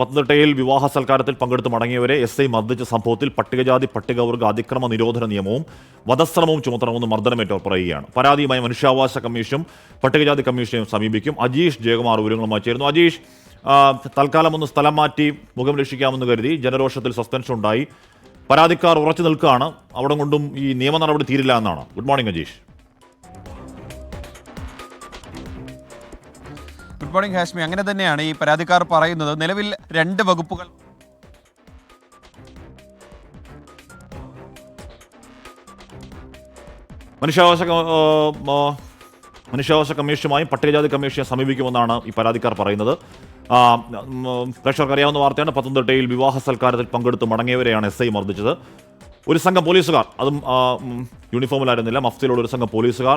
പത്തനംതിട്ടയിൽ വിവാഹ സൽക്കാരത്തിൽ പങ്കെടുത്ത് മടങ്ങിയവരെ എസ് ഐ മർദ്ദിച്ച സംഭവത്തിൽ പട്ടികജാതി പട്ടികവർഗ അതിക്രമ നിരോധന നിയമവും വധശ്രമവും ചുമത്തണമെന്ന് മർദ്ദനമേറ്റവർ പറയുകയാണ്. പരാതിയുമായി മനുഷ്യാവകാശ കമ്മീഷനും പട്ടികജാതി കമ്മീഷനെയും സമീപിക്കും. അജീഷ് ജയകുമാർ വിവരങ്ങളുമായി ചേരുന്നു. അജീഷ്, തൽക്കാലം ഒന്ന് സ്ഥലം മാറ്റി മുഖം രക്ഷിക്കാമെന്ന് കരുതി ജനരോഷത്തിൽ സസ്പെൻഷൻ ഉണ്ടായി. പരാതിക്കാർ ഉറച്ചു നിൽക്കുകയാണ്. അവിടെ കൊണ്ടും ഈ നിയമ നടപടി തീരില്ല എന്നാണ്. Good morning Ajeesh. Good morning Hashmi. അങ്ങനെ തന്നെയാണ് ഈ പരാതിക്കാർ പറയുന്നത്. നിലവിൽ 2 വകുപ്പുകൾ മനുഷ്യാവകാശ കമ്മീഷനുമായും പട്ടികജാതി കമ്മീഷനെ സമീപിക്കുമെന്നാണ് ഈ പരാതിക്കാർ പറയുന്നത്. പ്രേക്ഷകർക്ക് അറിയാവുന്ന വാർത്തയാണ്. പത്തനംതിട്ടയിൽ വിവാഹ സൽക്കാരത്തിൽ പങ്കെടുത്ത് മടങ്ങിയവരെയാണ് എസ് ഐ മർദ്ദിച്ചത്. ഒരു സംഘം പോലീസുകാർ, അതും യൂണിഫോമിലായിരുന്നില്ല, മഫ്തിയിലുള്ള ഒരു സംഘം പോലീസുകാർ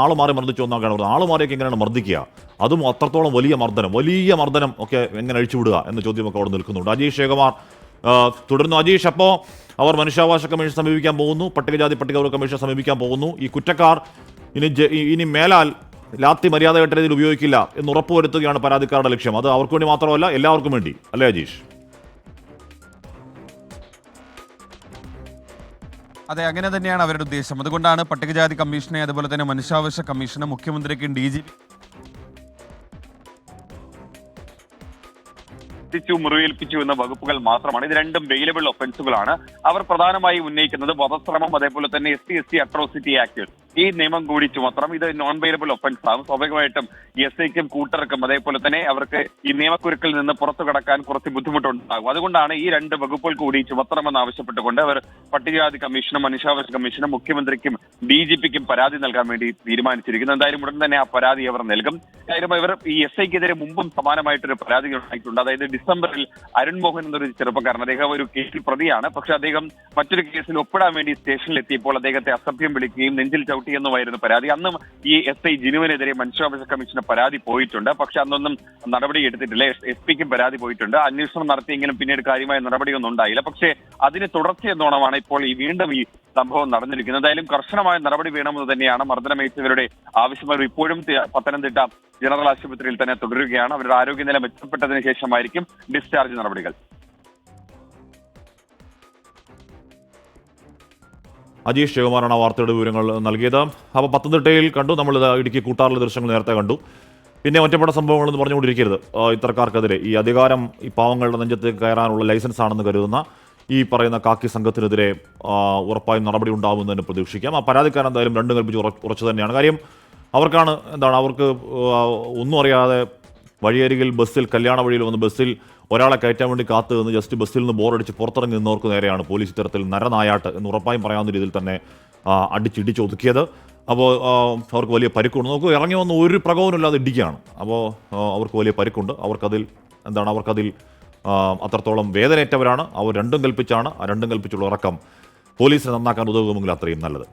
ആളുമാറി മർദ്ദിച്ചു എന്നാണ് കാണുന്നത്. ആളുമാരെയൊക്കെ എങ്ങനെയാണ് മർദ്ദിക്കുക? അതും അത്രത്തോളം വലിയ മർദ്ദനം ഒക്കെ എങ്ങനെ അഴിച്ചുവിടുക എന്ന ചോദ്യമൊക്കെ അവിടെ നിൽക്കുന്നുണ്ട്. അജീഷ് ജയകുമാർ തുടരുന്നു. അജീഷ്, അപ്പോൾ അവർ മനുഷ്യാവകാശ കമ്മീഷൻ സമീപിക്കാൻ പോകുന്നു, പട്ടികജാതി പട്ടികവർഗ കമ്മീഷൻ സമീപിക്കാൻ പോകുന്നു. ഈ കുറ്റക്കാർ ഇനി മേലാൽ ലാത്തി മര്യാദഘട്ട രീതിയിൽ ഉപയോഗിക്കില്ല എന്ന് ഉറപ്പുവരുത്തുകയാണ് പരാതിക്കാരുടെ ലക്ഷ്യം. അത് അവർക്ക് വേണ്ടി മാത്രമല്ല, എല്ലാവർക്കും വേണ്ടി അല്ലേ അജീഷ്? അതെ, അങ്ങനെ തന്നെയാണ് അവരുടെ ഉദ്ദേശം. അതുകൊണ്ടാണ് പട്ടികജാതി കമ്മീഷനെ അതുപോലെ തന്നെ മനുഷ്യാവകാശ കമ്മീഷനെ മുഖ്യമന്ത്രിക്കും DGP മുറിവേൽപ്പിച്ചു എന്ന വകുപ്പുകൾ മാത്രമാണ്. ഇത് രണ്ടും വെയിലബിൾ ഒഫൻസുകളാണ്. അവർ പ്രധാനമായി ഉന്നയിക്കുന്നത് വധശ്രമം, അതേപോലെ തന്നെ SC അട്രോസിറ്റി ആക്ട്, ഈ നിയമം കൂടി ചുമത്തണം. ഇത് നോൺ വെയിലബിൾ ഒഫൻസ് ആകും. സ്വാഭാവികമായിട്ടും SIക്കും കൂട്ടർക്കും അതേപോലെ തന്നെ അവർക്ക് ഈ നിയമക്കുരുക്കിൽ നിന്ന് പുറത്തു കടക്കാൻ കുറച്ച് ബുദ്ധിമുട്ടുണ്ടാകും. അതുകൊണ്ടാണ് ഈ 2 വകുപ്പുകൾ കൂടി ചുമത്തണമെന്ന് ആവശ്യപ്പെട്ടുകൊണ്ട് അവർ പട്ടികജാതി കമ്മീഷനും മനുഷ്യാവകാശ കമ്മീഷനും മുഖ്യമന്ത്രിക്കും DGPക്കും പരാതി നൽകാൻ വേണ്ടി തീരുമാനിച്ചിരിക്കുന്നു. എന്തായാലും ഉടൻ തന്നെ ആ പരാതി അവർ നൽകും. കാര്യം ഇവർ ഈ SIക്കെതിരെ മുമ്പും സമാനമായിട്ടൊരു പരാതി ഉണ്ടായിട്ടുണ്ട്. അതായത് ഡിസംബറിൽ അരുൺ മോഹൻ എന്നൊരു ചെറുപ്പക്കാരൻ, അദ്ദേഹം ഒരു കേസിൽ പ്രതിയാണ്. പക്ഷെ അദ്ദേഹം മറ്റൊരു കേസിൽ ഒപ്പിടാൻ വേണ്ടി സ്റ്റേഷനിൽ എത്തിയപ്പോൾ അദ്ദേഹത്തെ അസഭ്യം വിളിക്കുകയും നെഞ്ചിൽ ചവിട്ടിയെന്നുമായിരുന്നു പരാതി. അന്നും ഈ SI ജിനുവിനെതിരെ മനുഷ്യാവകാശ കമ്മീഷന് പരാതി പോയിട്ടുണ്ട്. പക്ഷെ അന്നൊന്നും നടപടി എടുത്തിട്ടില്ല. SPക്കും പരാതി പോയിട്ടുണ്ട്. അന്വേഷണം നടത്തിയെങ്കിലും പിന്നീട് കാര്യമായ നടപടിയൊന്നും ഉണ്ടായില്ല. പക്ഷേ അതിന് തുടർച്ചയെന്നോണമാണ് ഇപ്പോൾ വീണ്ടും ഈ സംഭവം നടന്നിരിക്കുന്നത്. എന്തായാലും കർശനമായ നടപടി വേണമെന്ന് തന്നെയാണ് മർദ്ദനമേറ്റവരുടെ ആവശ്യം. ഇപ്പോഴും പത്തനംതിട്ട ജനറൽ ആശുപത്രിയിൽ തന്നെ തുടരുകയാണ്. അവരുടെ ആരോഗ്യനില മെച്ചപ്പെട്ടതിന് ശേഷമായിരിക്കും ഡിസ്ചാർജ് നടപടികൾ. അജീഷ് ജയകുമാറാണ് ആ വാർത്തയുടെ വിവരങ്ങൾ നൽകിയത്. അപ്പോൾ പത്തനംതിട്ടയിൽ കണ്ടു, നമ്മൾ ഇടുക്കി കൂട്ടാറിലെ ദൃശ്യങ്ങൾ നേരത്തെ കണ്ടു. പിന്നെ ഒറ്റപ്പെട്ട സംഭവങ്ങളെന്ന് പറഞ്ഞുകൊണ്ടിരിക്കരുത്. ഇത്തരക്കാർക്കെതിരെ ഈ അധികാരം ഈ പാവങ്ങളുടെ നെഞ്ചത്തേക്ക് കയറാനുള്ള ലൈസൻസ് ആണെന്ന് കരുതുന്ന ഈ പറയുന്ന കാക്കി സംഘത്തിനെതിരെ ഉറപ്പായും നടപടി ഉണ്ടാകുമെന്ന് തന്നെ പ്രതീക്ഷിക്കാം. ആ പരാതിക്കാരൻ എന്തായാലും 2 കൽപ്പിച്ച് ഉറച്ചു തന്നെയാണ്. കാര്യം അവർക്ക് ഒന്നും അറിയാതെ വഴിയരികിൽ ബസ്സിൽ, കല്യാണ വഴിയിൽ വന്ന് ബസ്സിൽ ഒരാളെ കയറ്റാൻ വേണ്ടി കാത്തു നിന്ന് ജസ്റ്റ് ബസ്സിൽ നിന്ന് ബോറടിച്ച് പുറത്തിറങ്ങി നിന്നവർക്ക് നേരെയാണ് പോലീസ് ഇത്തരത്തിൽ നരനായാട്ട് എന്ന് ഉറപ്പായും പറയാവുന്ന രീതിയിൽ തന്നെ അടിച്ചൊതുക്കിയത്. അപ്പോൾ അവർക്ക് വലിയ പരിക്കുണ്ട്. നമുക്ക് ഇറങ്ങി വന്ന് ഒരു പ്രകോപനമില്ലാതെ ഇടിക്കുകയാണ്. അപ്പോൾ അവർക്ക് വലിയ പരിക്കുണ്ട്. അവർക്കതിൽ അത്രത്തോളം വേദനയേറ്റവരാണ്. അവർ 2 കൽപ്പിച്ചാണ്. ആ 2 കൽപ്പിച്ചുള്ള ഉറക്കം പോലീസിനെ നന്നാക്കാൻ ഉതകുമെങ്കിൽ അത്രയും നല്ലത്.